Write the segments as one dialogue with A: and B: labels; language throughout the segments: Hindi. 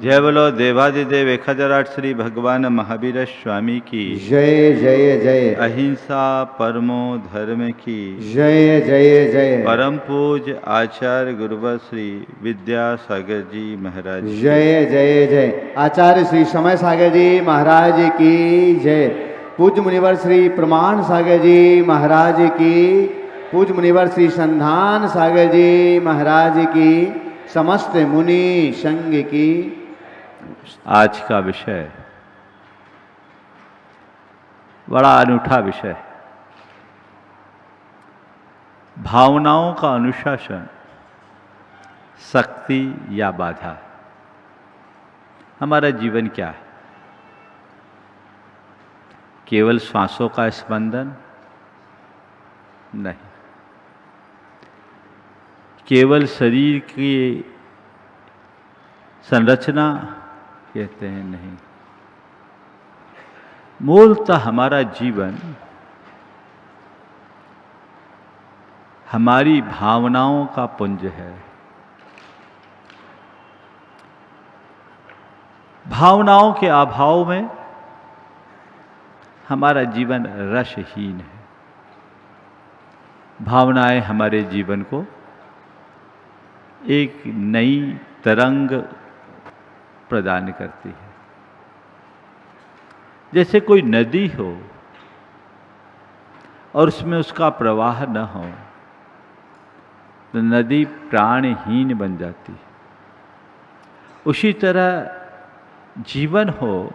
A: जय बोलो देवादिदेव 1008 श्री भगवान महावीर स्वामी की
B: जय जय जय।
A: अहिंसा परमो धर्म की
B: जय जय जय।
A: परम पूज आचार्य गुरुवर श्री विद्यासागर जी महाराज की।
B: जय जय जय। आचार्य श्री समय सागर जी महाराज की जय। पूज्य मुनिवर श्री प्रमाण सागर जी महाराज की। पूज्य मुनिवर श्री संधान सागर जी महाराज की। समस्त मुनि संघ की।
A: आज का विषय बड़ा अनूठा विषय, भावनाओं का अनुशासन, शक्ति या बाधा। हमारा जीवन क्या है? केवल श्वासों का स्पंदन नहीं, केवल शरीर की संरचना कहते हैं नहीं। मूलतः हमारा जीवन हमारी भावनाओं का पुंज है। भावनाओं के अभाव में हमारा जीवन रसहीन है। भावनाएं हमारे जीवन को एक नई तरंग प्रदान करती है। जैसे कोई नदी हो और उसमें उसका प्रवाह न हो तो नदी प्राणहीन बन जाती है। उसी तरह जीवन हो,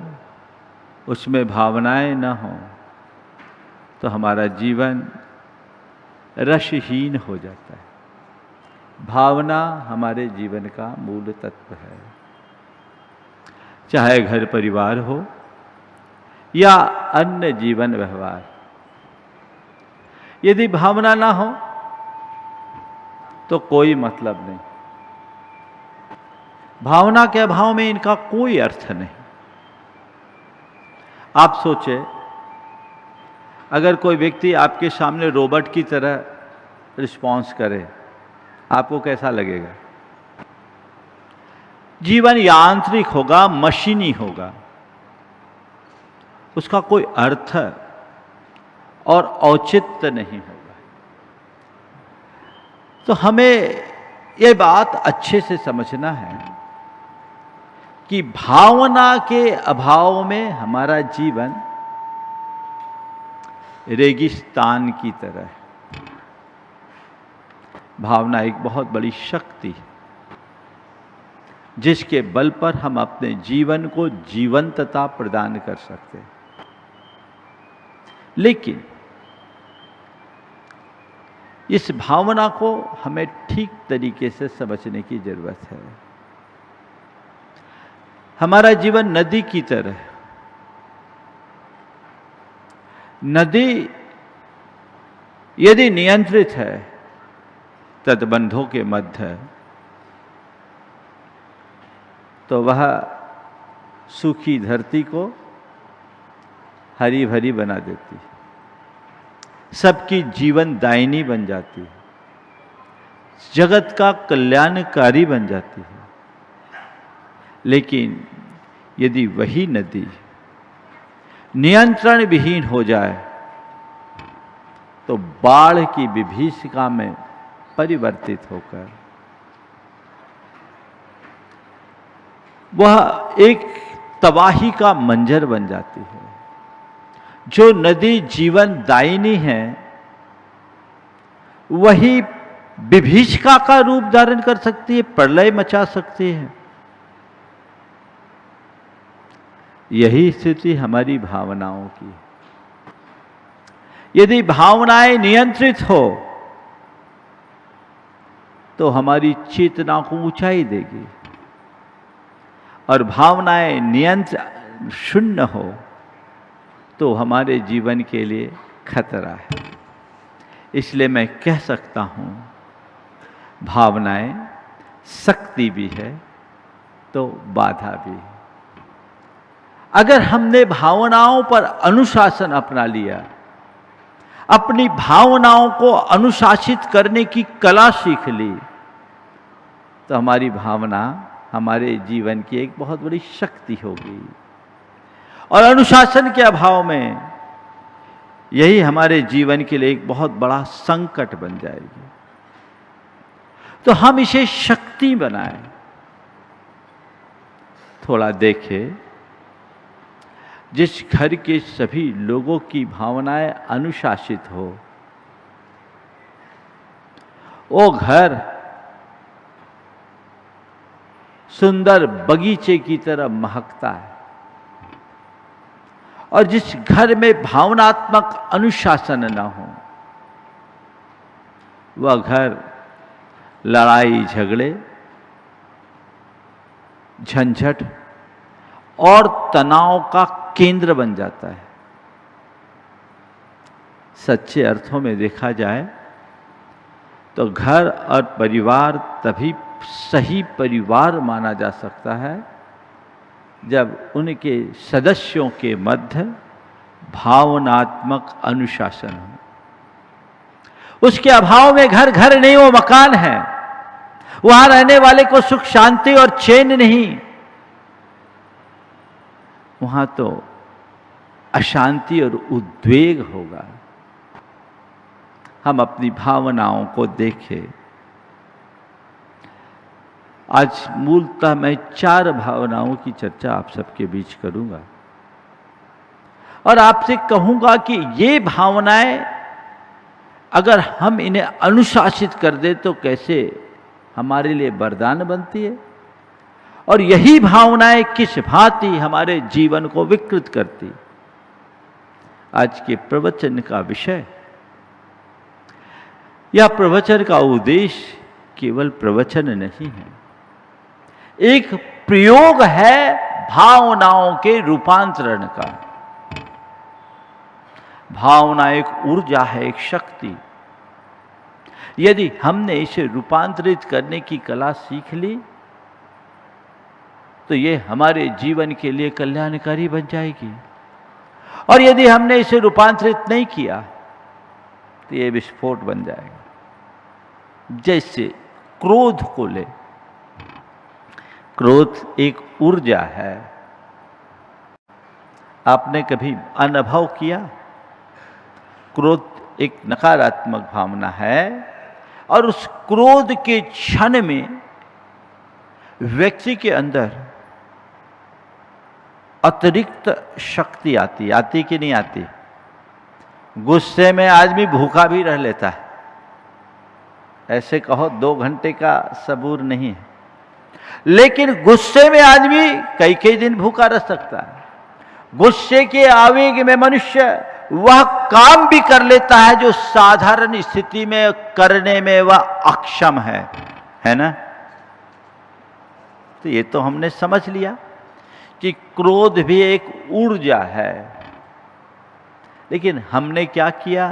A: उसमें भावनाएं न हो तो हमारा जीवन रसहीन हो जाता है। भावना हमारे जीवन का मूल तत्व है। चाहे घर परिवार हो या अन्य जीवन व्यवहार, यदि भावना ना हो तो कोई मतलब नहीं। भावना के अभाव में इनका कोई अर्थ नहीं। आप सोचे, अगर कोई व्यक्ति आपके सामने रोबोट की तरह रिस्पॉन्स करे, आपको कैसा लगेगा? जीवन यांत्रिक होगा, मशीनी होगा, उसका कोई अर्थ और औचित्य नहीं होगा। तो हमें यह बात अच्छे से समझना है कि भावना के अभाव में हमारा जीवन रेगिस्तान की तरह है। भावना एक बहुत बड़ी शक्ति है जिसके बल पर हम अपने जीवन को जीवंतता प्रदान कर सकते हैं। लेकिन इस भावना को हमें ठीक तरीके से समझने की जरूरत है। हमारा जीवन नदी की तरह है। नदी यदि नियंत्रित है तटबंधों के मध्य, तो वह सूखी धरती को हरी भरी बना देती है, सबकी जीवन दायिनी बन जाती है, जगत का कल्याणकारी बन जाती है। लेकिन यदि वही नदी नियंत्रण विहीन हो जाए तो बाढ़ की विभीषिका में परिवर्तित होकर वह एक तबाही का मंजर बन जाती है। जो नदी जीवन दायिनी है वही विभीषिका का रूप धारण कर सकती है, प्रलय मचा सकती है। यही स्थिति हमारी भावनाओं की है। यदि भावनाएं नियंत्रित हो तो हमारी चेतना को ऊंचाई देगी, और भावनाएं नियंत्रण शून्य हो तो हमारे जीवन के लिए खतरा है। इसलिए मैं कह सकता हूं, भावनाएं शक्ति भी है तो बाधा भी है। अगर हमने भावनाओं पर अनुशासन अपना लिया, अपनी भावनाओं को अनुशासित करने की कला सीख ली, तो हमारी भावना हमारे जीवन की एक बहुत बड़ी शक्ति होगी। और अनुशासन के अभाव में यही हमारे जीवन के लिए एक बहुत बड़ा संकट बन जाएगी। तो हम इसे शक्ति बनाएं। थोड़ा देखें, जिस घर के सभी लोगों की भावनाएं अनुशासित हो, वो घर सुंदर बगीचे की तरह महकता है। और जिस घर में भावनात्मक अनुशासन न हो, वह घर लड़ाई झगड़े, झंझट और तनाव का केंद्र बन जाता है। सच्चे अर्थों में देखा जाए तो घर और परिवार तभी सही परिवार माना जा सकता है जब उनके सदस्यों के मध्य भावनात्मक अनुशासन हो। उसके अभाव में घर घर नहीं, वो मकान है। वहां रहने वाले को सुख शांति और चैन नहीं, वहां तो अशांति और उद्वेग होगा। हम अपनी भावनाओं को देखें। आज मूलतः मैं 4 भावनाओं की चर्चा आप सबके बीच करूंगा और आपसे कहूंगा कि ये भावनाएं अगर हम इन्हें अनुशासित कर दे तो कैसे हमारे लिए वरदान बनती है, और यही भावनाएं किस भांति हमारे जीवन को विकृत करती। आज के प्रवचन का विषय, यह प्रवचन का उद्देश्य केवल प्रवचन नहीं है, एक प्रयोग है भावनाओं के रूपांतरण का। भावना एक ऊर्जा है, एक शक्ति। यदि हमने इसे रूपांतरित करने की कला सीख ली तो ये हमारे जीवन के लिए कल्याणकारी बन जाएगी। और यदि हमने इसे रूपांतरित नहीं किया तो ये विस्फोट बन जाएगा। जैसे क्रोध को ले, क्रोध एक ऊर्जा है। आपने कभी अनुभव किया? क्रोध एक नकारात्मक भावना है और उस क्रोध के क्षण में व्यक्ति के अंदर अतिरिक्त शक्ति आती कि नहीं आती? गुस्से में आदमी भूखा भी रह लेता है, ऐसे कहो 2 घंटे का सबूर नहीं है, लेकिन गुस्से में आदमी कई दिन भूखा रह सकता है। गुस्से के आवेग में मनुष्य वह काम भी कर लेता है जो साधारण स्थिति में करने में वह अक्षम है ना? तो ये तो हमने समझ लिया कि क्रोध भी एक ऊर्जा है। लेकिन हमने क्या किया?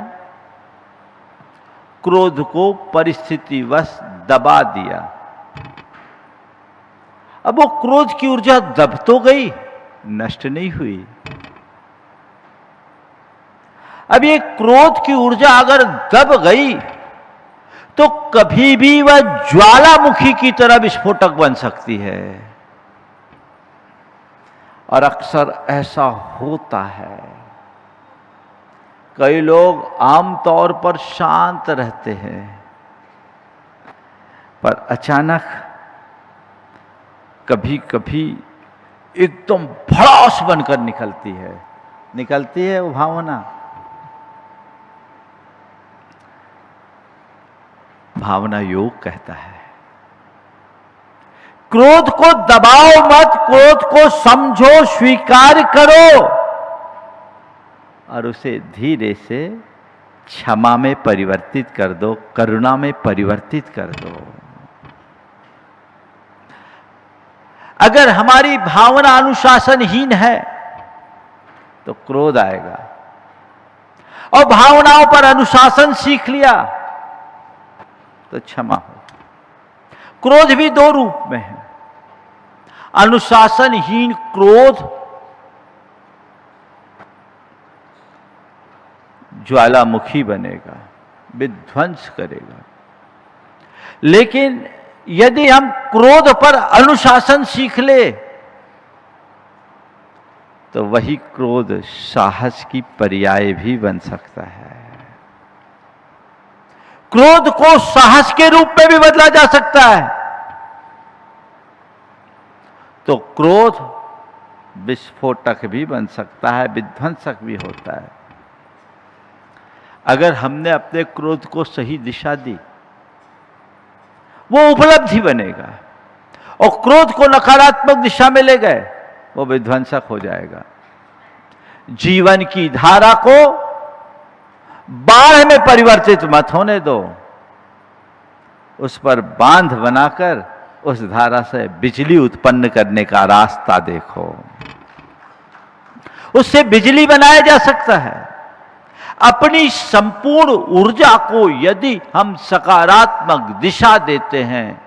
A: क्रोध को परिस्थितिवश दबा दिया। अब वो क्रोध की ऊर्जा दब तो गई, नष्ट नहीं हुई। अब ये क्रोध की ऊर्जा अगर दब गई तो कभी भी वह ज्वालामुखी की तरह विस्फोटक बन सकती है। और अक्सर ऐसा होता है। कई लोग आमतौर पर शांत रहते हैं, पर अचानक कभी कभी एकदम भड़ास बनकर निकलती है वो भावना। भावना योग कहता है, क्रोध को दबाओ मत, क्रोध को समझो, स्वीकार करो और उसे धीरे से क्षमा में परिवर्तित कर दो, करुणा में परिवर्तित कर दो। अगर हमारी भावना अनुशासनहीन है तो क्रोध आएगा, और भावनाओं पर अनुशासन सीख लिया तो क्षमा हो। क्रोध भी 2 रूप में है। अनुशासनहीन क्रोध ज्वालामुखी बनेगा, विध्वंस करेगा। लेकिन यदि हम क्रोध पर अनुशासन सीख ले तो वही क्रोध साहस की पर्याय भी बन सकता है। क्रोध को साहस के रूप में भी बदला जा सकता है। तो क्रोध विस्फोटक भी बन सकता है, विध्वंसक भी होता है। अगर हमने अपने क्रोध को सही दिशा दी, वो उपलब्धि बनेगा, और क्रोध को नकारात्मक दिशा में ले गए, वो विध्वंसक हो जाएगा। जीवन की धारा को बाढ़ में परिवर्तित मत होने दो, उस पर बांध बनाकर उस धारा से बिजली उत्पन्न करने का रास्ता देखो। उससे बिजली बनाया जा सकता है। अपनी संपूर्ण ऊर्जा को यदि हम सकारात्मक दिशा देते हैं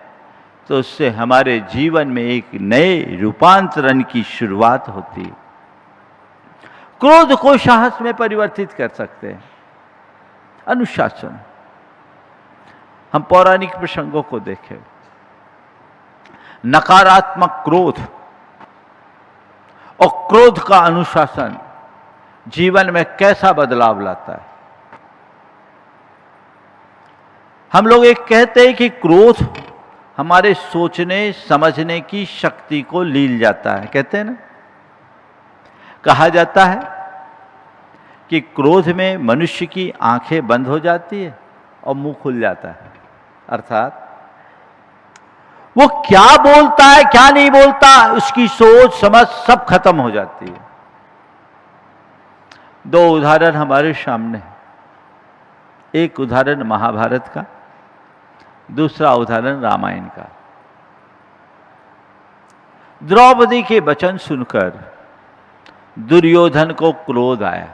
A: तो उससे हमारे जीवन में एक नए रूपांतरण की शुरुआत होती है। क्रोध को साहस में परिवर्तित कर सकते हैं। अनुशासन, हम पौराणिक प्रसंगों को देखें, नकारात्मक क्रोध और क्रोध का अनुशासन जीवन में कैसा बदलाव लाता है। हम लोग एक कहते हैं कि क्रोध हमारे सोचने समझने की शक्ति को लील जाता है, कहते हैं ना। कहा जाता है कि क्रोध में मनुष्य की आंखें बंद हो जाती है और मुंह खुल जाता है, अर्थात वो क्या बोलता है क्या नहीं बोलता, उसकी सोच समझ सब खत्म हो जाती है। दो उदाहरण हमारे सामने हैं। एक उदाहरण महाभारत का, दूसरा उदाहरण रामायण का। द्रौपदी के वचन सुनकर दुर्योधन को क्रोध आया।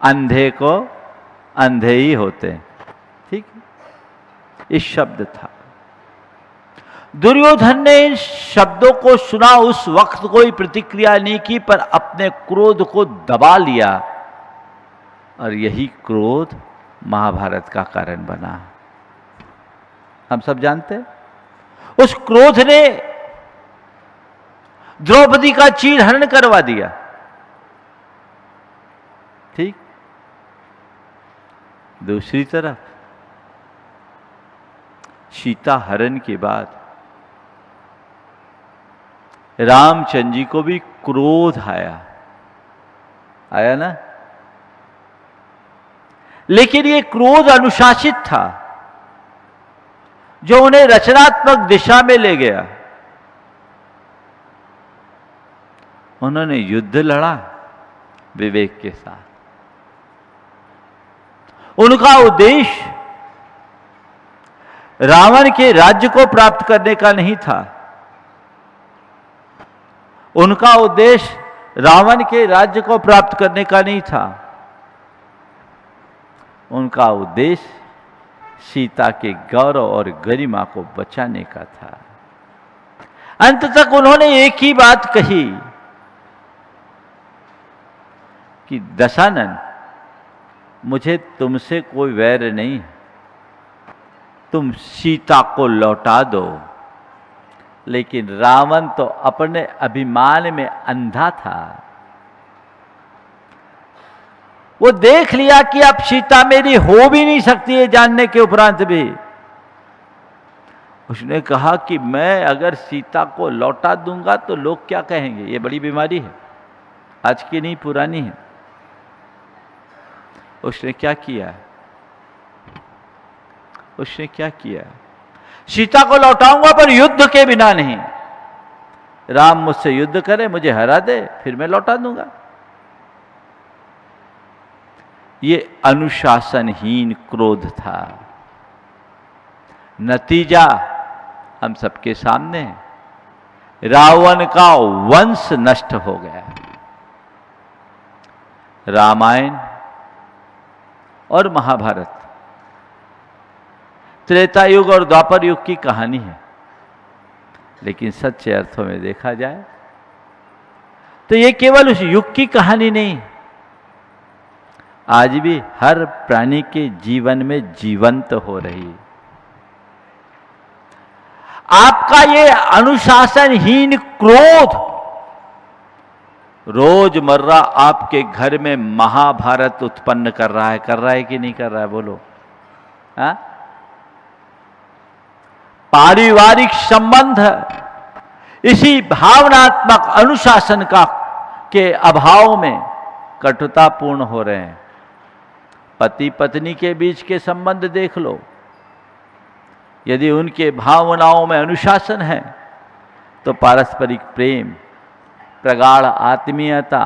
A: अंधे को अंधे ही होते हैं, ठीक है, इस शब्द था। दुर्योधन ने इन शब्दों को सुना, उस वक्त कोई प्रतिक्रिया नहीं की, पर अपने क्रोध को दबा लिया, और यही क्रोध महाभारत का कारण बना। हम सब जानते हैं उस क्रोध ने द्रौपदी का चीरहरण करवा दिया, ठीक। दूसरी तरफ सीता हरण के बाद रामचंद्र जी को भी क्रोध आया ना, लेकिन ये क्रोध अनुशासित था, जो उन्हें रचनात्मक दिशा में ले गया। उन्होंने युद्ध लड़ा विवेक के साथ। उनका उद्देश्य रावण के राज्य को प्राप्त करने का नहीं था। उनका उद्देश्य रावण के राज्य को प्राप्त करने का नहीं था। उनका उद्देश्य सीता के गौरव और गरिमा को बचाने का था। अंत तक उन्होंने एक ही बात कही कि दशानन, मुझे तुमसे कोई वैर नहीं, तुम सीता को लौटा दो। लेकिन रावण तो अपने अभिमान में अंधा था। वो देख लिया कि अब सीता मेरी हो भी नहीं सकती है, जानने के उपरांत भी उसने कहा कि मैं अगर सीता को लौटा दूंगा तो लोग क्या कहेंगे। ये बड़ी बीमारी है, आज की नहीं पुरानी है। उसने क्या किया? उसने क्या किया? सीता को लौटाऊंगा पर युद्ध के बिना नहीं। राम मुझसे युद्ध करे, मुझे हरा दे, फिर मैं लौटा दूंगा। ये अनुशासनहीन क्रोध था। नतीजा हम सबके सामने है। रावण का वंश नष्ट हो गया। रामायण और महाभारत त्रेता युग और द्वापर युग की कहानी है, लेकिन सच्चे अर्थों में देखा जाए तो ये केवल उस युग की कहानी नहीं, आज भी हर प्राणी के जीवन में जीवंत हो रही। आपका ये अनुशासनहीन क्रोध रोजमर्रा आपके घर में महाभारत उत्पन्न कर रहा है कि नहीं कर रहा है? बोलो। हाँ? पारिवारिक संबंध इसी भावनात्मक अनुशासन के अभाव में कटुतापूर्ण हो रहे हैं। पति पत्नी के बीच के संबंध देख लो, यदि उनके भावनाओं में अनुशासन है तो पारस्परिक प्रेम, प्रगाढ़ आत्मीयता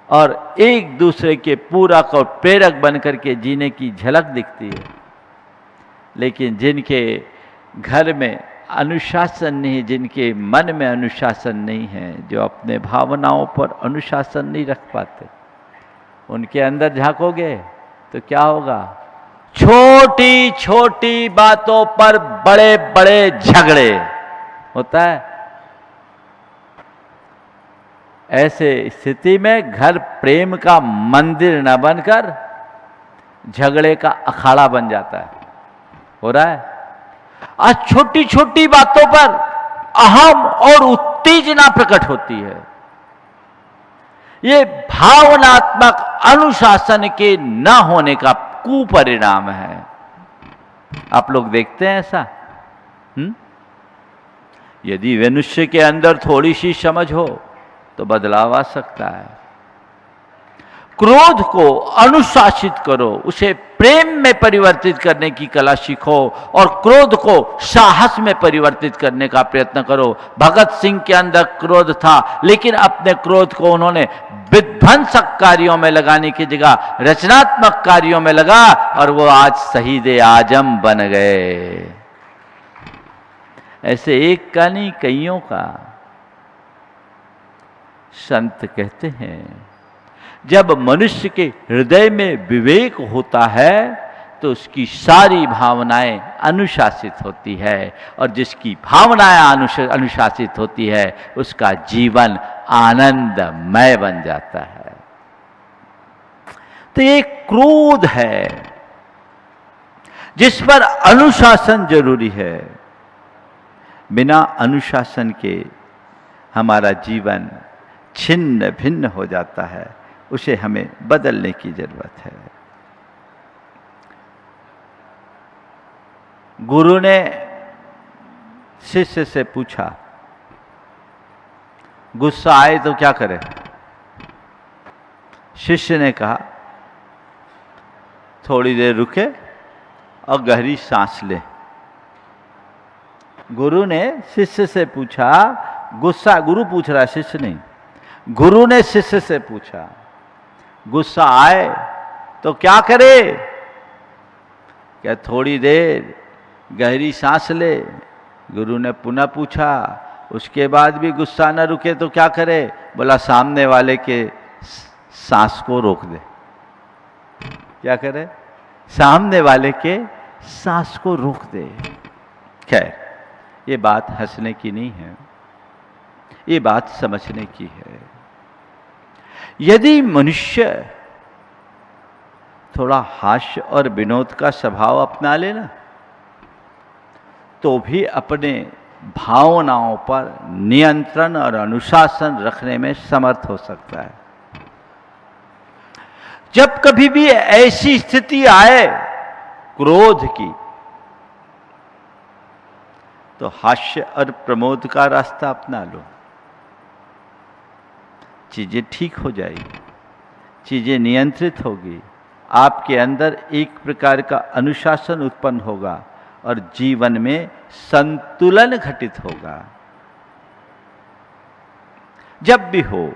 A: और एक दूसरे के पूरक और प्रेरक बनकर के जीने की झलक दिखती है। लेकिन जिनके घर में अनुशासन नहीं, जिनके मन में अनुशासन नहीं है, जो अपने भावनाओं पर अनुशासन नहीं रख पाते, उनके अंदर झांकोगे तो क्या होगा? छोटी छोटी बातों पर बड़े बड़े झगड़े होता है। ऐसे स्थिति में घर प्रेम का मंदिर न बनकर झगड़े का अखाड़ा बन जाता है। हो रहा है। आज छोटी छोटी बातों पर अहम और उत्तेजना प्रकट होती है। ये भावनात्मक अनुशासन के न होने का कुपरिणाम है। आप लोग देखते हैं ऐसा? यदि मनुष्य के अंदर थोड़ी सी समझ हो तो बदलाव आ सकता है। क्रोध को अनुशासित करो, उसे प्रेम में परिवर्तित करने की कला सीखो और क्रोध को साहस में परिवर्तित करने का प्रयत्न करो। भगत सिंह के अंदर क्रोध था, लेकिन अपने क्रोध को उन्होंने विध्वंसक कार्यों में लगाने की जगह रचनात्मक कार्यों में लगा और वो आज शहीद आजम बन गए। ऐसे एक का नहीं, कईयों का। संत कहते हैं जब मनुष्य के हृदय में विवेक होता है तो उसकी सारी भावनाएं अनुशासित होती है, और जिसकी भावनाएं अनुशासित होती है उसका जीवन आनंदमय बन जाता है। तो ये क्रोध है जिस पर अनुशासन जरूरी है। बिना अनुशासन के हमारा जीवन छिन्न भिन्न हो जाता है, उसे हमें बदलने की जरूरत है। गुरु ने शिष्य से पूछा, गुस्सा आए तो क्या करे? शिष्य ने कहा, थोड़ी देर रुके और गहरी सांस ले। गुरु ने शिष्य से पूछा, गुस्सा, गुरु पूछ रहा है, शिष्य नहीं। गुरु ने शिष्य से पूछा, गुस्सा आए तो क्या करे? क्या थोड़ी देर गहरी सांस ले। गुरु ने पुनः पूछा, उसके बाद भी गुस्सा न रुके तो क्या करे? बोला, सामने वाले के सांस को रोक दे। क्या करे? सामने वाले के सांस को रोक दे। खैर, ये बात हंसने की नहीं है, ये बात समझने की है। यदि मनुष्य थोड़ा हास्य और विनोद का स्वभाव अपना लेना तो भी अपने भावनाओं पर नियंत्रण और अनुशासन रखने में समर्थ हो सकता है। जब कभी भी ऐसी स्थिति आए क्रोध की, तो हास्य और प्रमोद का रास्ता अपना लो। चीजें ठीक हो जाएगी, चीजें नियंत्रित होगी, आपके अंदर एक प्रकार का अनुशासन उत्पन्न होगा और जीवन में संतुलन घटित होगा। जब भी हो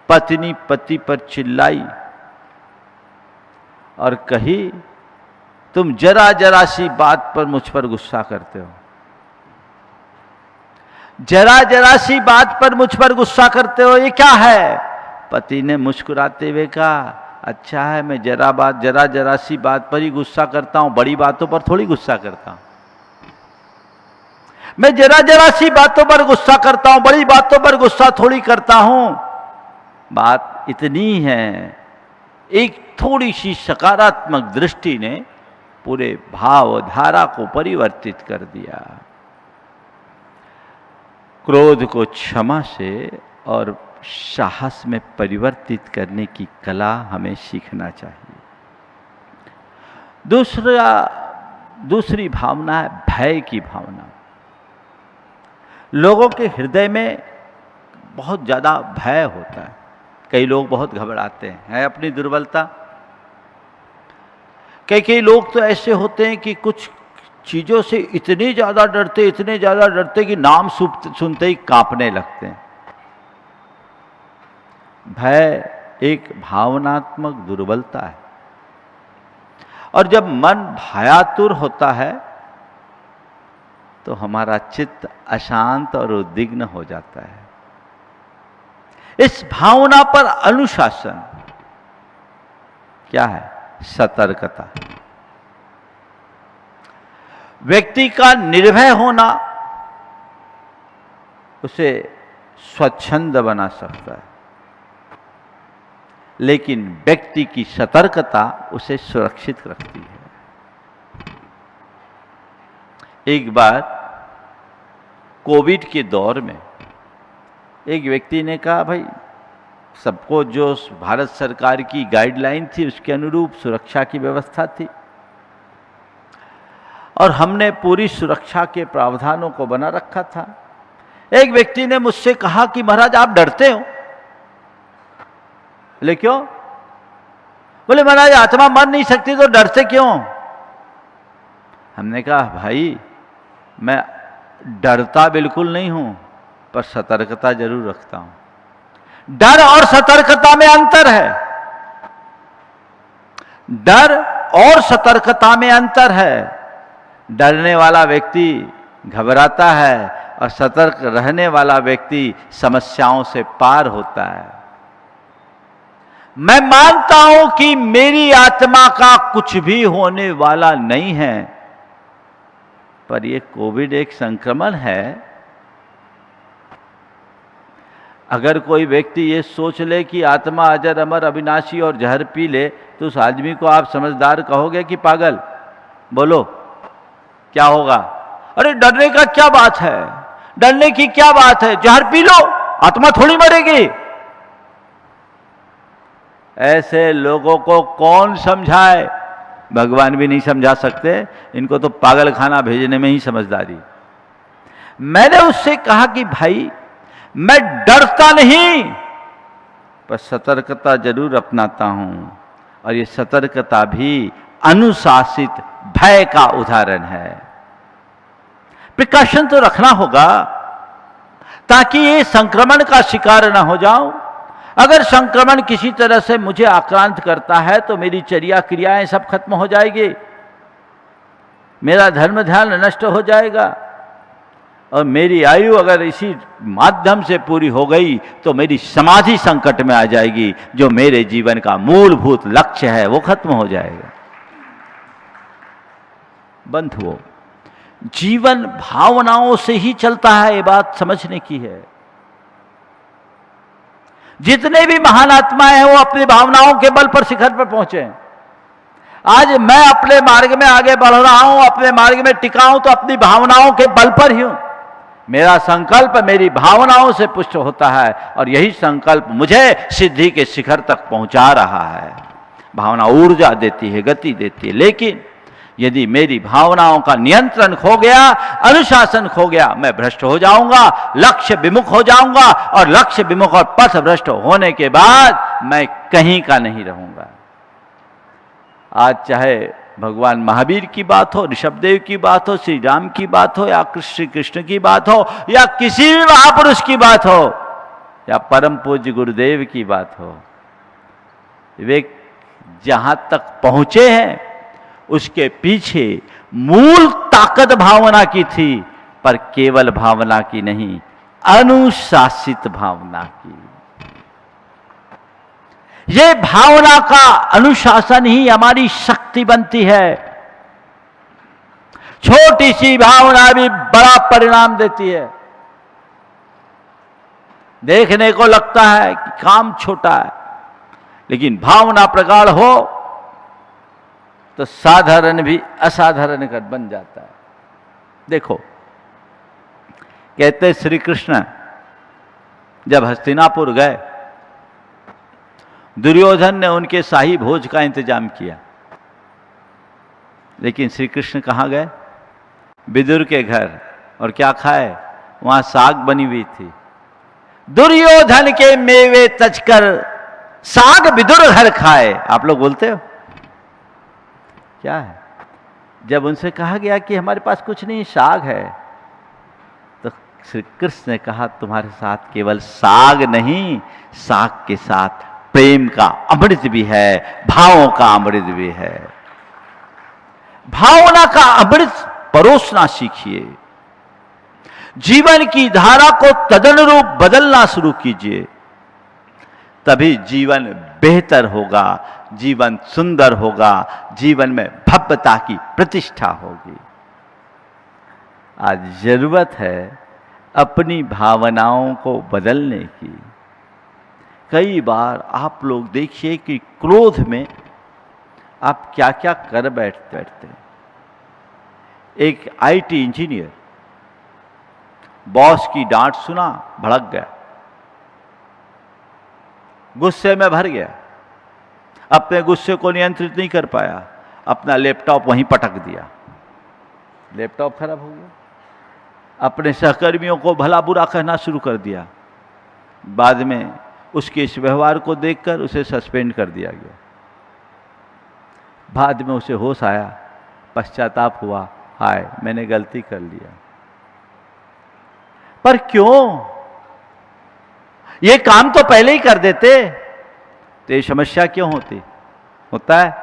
A: पत्नी पति पर चिल्लाई और कही, तुम जरा जरा सी बात पर मुझ पर गुस्सा करते हो, जरा जरा सी बात पर मुझ पर गुस्सा करते हो, ये क्या है? पति ने मुस्कुराते हुए कहा, अच्छा है, मैं जरा जरा सी बात पर ही गुस्सा करता हूं, बड़ी बातों पर थोड़ी गुस्सा करता हूं। मैं जरा जरा सी बातों पर गुस्सा करता हूं, बड़ी बातों पर गुस्सा थोड़ी करता हूं। बात इतनी है, एक थोड़ी सी सकारात्मक दृष्टि ने पूरे भाव धारा को परिवर्तित कर दिया। क्रोध को क्षमा से और साहस में परिवर्तित करने की कला हमें सीखना चाहिए। दूसरी भावना है भय की भावना। लोगों के हृदय में बहुत ज़्यादा भय होता है। कई लोग बहुत घबराते हैं, है अपनी दुर्बलता। कई लोग तो ऐसे होते हैं कि कुछ चीज़ों से इतने ज़्यादा डरते कि नाम सुनते ही कांपने लगते हैं। भय एक भावनात्मक दुर्बलता है, और जब मन भयातुर होता है तो हमारा चित्त अशांत और उद्विग्न हो जाता है। इस भावना पर अनुशासन क्या है? सतर्कता। व्यक्ति का निर्भय होना उसे स्वच्छंद बना सकता है, लेकिन व्यक्ति की सतर्कता उसे सुरक्षित रखती है। एक बार कोविड के दौर में एक व्यक्ति ने कहा, भाई सबको जो भारत सरकार की गाइडलाइन थी उसके अनुरूप सुरक्षा की व्यवस्था थी, और हमने पूरी सुरक्षा के प्रावधानों को बना रखा था। एक व्यक्ति ने मुझसे कहा कि महाराज आप डरते हो? बोले क्यों? बोले महाराज आत्मा मर नहीं सकती तो डरते क्यों? हमने कहा भाई मैं डरता बिल्कुल नहीं हूं, पर सतर्कता जरूर रखता हूं। डर और सतर्कता में अंतर है। डर और सतर्कता में अंतर है। डरने वाला व्यक्ति घबराता है और सतर्क रहने वाला व्यक्ति समस्याओं से पार होता है। मैं मानता हूं कि मेरी आत्मा का कुछ भी होने वाला नहीं है, पर यह कोविड एक संक्रमण है। अगर कोई व्यक्ति ये सोच ले कि आत्मा अजर अमर अविनाशी और जहर पी ले, तो उस आदमी को आप समझदार कहोगे कि पागल? बोलो क्या होगा? अरे डरने का क्या बात है, डरने की क्या बात है, जहर पी लो, आत्मा थोड़ी मरेगी। ऐसे लोगों को कौन समझाए? भगवान भी नहीं समझा सकते, इनको तो पागल खाना भेजने में ही समझदारी। मैंने उससे कहा कि भाई मैं डरता नहीं, पर सतर्कता जरूर अपनाता हूं, और ये सतर्कता भी अनुशासित भय का उदाहरण है। प्रिकॉशन तो रखना होगा ताकि ये संक्रमण का शिकार ना हो जाऊं। अगर संक्रमण किसी तरह से मुझे आक्रांत करता है तो मेरी चर्या क्रियाएं सब खत्म हो जाएगी, मेरा धर्म ध्यान नष्ट हो जाएगा, और मेरी आयु अगर इसी माध्यम से पूरी हो गई तो मेरी समाधि संकट में आ जाएगी। जो मेरे जीवन का मूलभूत लक्ष्य है वो खत्म हो जाएगा। बंधुओं, जीवन भावनाओं से ही चलता है, ये बात समझने की है। जितने भी महान आत्माएं हैं वो अपनी भावनाओं के बल पर शिखर पर पहुंचे हैं। आज मैं अपने मार्ग में आगे बढ़ रहा हूं, अपने मार्ग में टिका हूं तो अपनी भावनाओं के बल पर ही हूं। मेरा संकल्प मेरी भावनाओं से पुष्ट होता है, और यही संकल्प मुझे सिद्धि के शिखर तक पहुंचा रहा है। भावना ऊर्जा देती है, गति देती है, लेकिन यदि मेरी भावनाओं का नियंत्रण खो गया, अनुशासन खो गया, मैं भ्रष्ट हो जाऊंगा, लक्ष्य विमुख हो जाऊंगा, और लक्ष्य विमुख और पथ भ्रष्ट होने के बाद मैं कहीं का नहीं रहूंगा। आज चाहे भगवान महावीर की बात हो, ऋषभदेव की बात हो, श्री राम की बात हो, या श्री कृष्ण की बात हो, या किसी भी महापुरुष की बात हो, या परम पूज्य गुरुदेव की बात हो, वे जहां तक पहुंचे हैं उसके पीछे मूल ताकत भावना की थी, पर केवल भावना की नहीं, अनुशासित भावना की। ये भावना का अनुशासन ही हमारी शक्ति बनती है। छोटी सी भावना भी बड़ा परिणाम देती है। देखने को लगता है कि काम छोटा है, लेकिन भावना प्रगाढ़ हो तो साधारण भी असाधारण कर बन जाता है। देखो, कहते श्री कृष्ण जब हस्तिनापुर गए, दुर्योधन ने उनके शाही भोज का इंतजाम किया, लेकिन श्री कृष्ण कहाँ गए? विदुर के घर। और क्या खाए? वहां साग बनी हुई थी। दुर्योधन के मेवे तजकर साग विदुर घर खाए। आप लोग बोलते हो क्या है? जब उनसे कहा गया कि हमारे पास कुछ नहीं, साग है, तो श्री कृष्ण ने कहा तुम्हारे साथ केवल साग नहीं, साग के साथ प्रेम का अमृत भी है, भावों का अमृत भी है। भावना का अमृत परोसना सीखिए। जीवन की धारा को तदनुरूप बदलना शुरू कीजिए, तभी जीवन बेहतर होगा, जीवन सुंदर होगा, जीवन में भव्यता की प्रतिष्ठा होगी। आज जरूरत है अपनी भावनाओं को बदलने की। कई बार आप लोग देखिए कि क्रोध में आप क्या क्या कर बैठते हैं। एक आईटी इंजीनियर बॉस की डांट सुना, भड़क गया, गुस्से में भर गया, अपने गुस्से को नियंत्रित नहीं कर पाया, अपना लैपटॉप वहीं पटक दिया, लैपटॉप खराब हो गया। अपने सहकर्मियों को भला बुरा कहना शुरू कर दिया। बाद में उसके इस व्यवहार को देखकर उसे सस्पेंड कर दिया गया। बाद में उसे होश आया, पश्चाताप हुआ, हाय मैंने गलती कर लिया। पर क्यों? ये काम तो पहले ही कर देते तो ये समस्या क्यों होती? होता है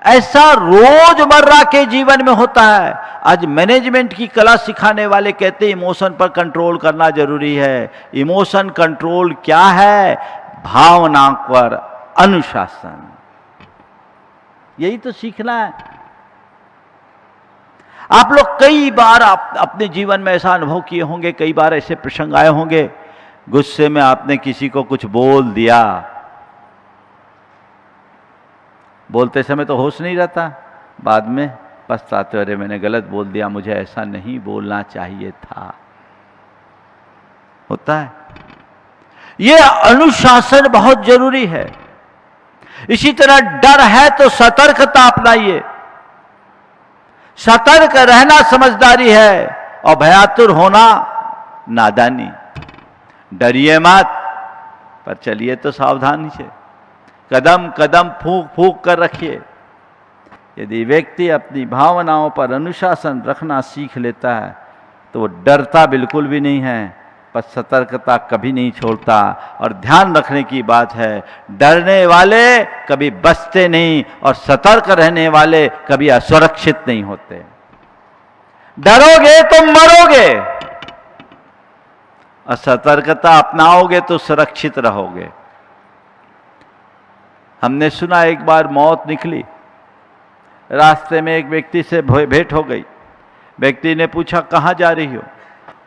A: ऐसा रोजमर्रा के जीवन में होता है। आज मैनेजमेंट की कला सिखाने वाले कहते हैं इमोशन पर कंट्रोल करना जरूरी है। इमोशन कंट्रोल क्या है? भावना पर अनुशासन। यही तो सीखना है। आप लोग कई बार अपने जीवन में ऐसा अनुभव किए होंगे, कई बार ऐसे प्रसंग आए होंगे, गुस्से में आपने किसी को कुछ बोल दिया, बोलते समय तो होश नहीं रहता, बाद में पछताते, अरे मैंने गलत बोल दिया, मुझे ऐसा नहीं बोलना चाहिए था। होता है। यह अनुशासन बहुत जरूरी है। इसी तरह डर है तो सतर्कता अपनाइए। सतर्क रहना समझदारी है और भयातुर होना नादानी। डरिए मत, पर चलिए तो सावधानी से, कदम कदम फूंक फूंक कर रखिए। यदि व्यक्ति अपनी भावनाओं पर अनुशासन रखना सीख लेता है तो वो डरता बिल्कुल भी नहीं है, पर सतर्कता कभी नहीं छोड़ता। और ध्यान रखने की बात है, डरने वाले कभी बचते नहीं और सतर्क रहने वाले कभी असुरक्षित नहीं होते। डरोगे तो मरोगे, असतर्कता अपनाओगे तो सुरक्षित रहोगे। हमने सुना एक बार मौत निकली, रास्ते में एक व्यक्ति से भेंट हो गई। व्यक्ति ने पूछा कहाँ जा रही हो?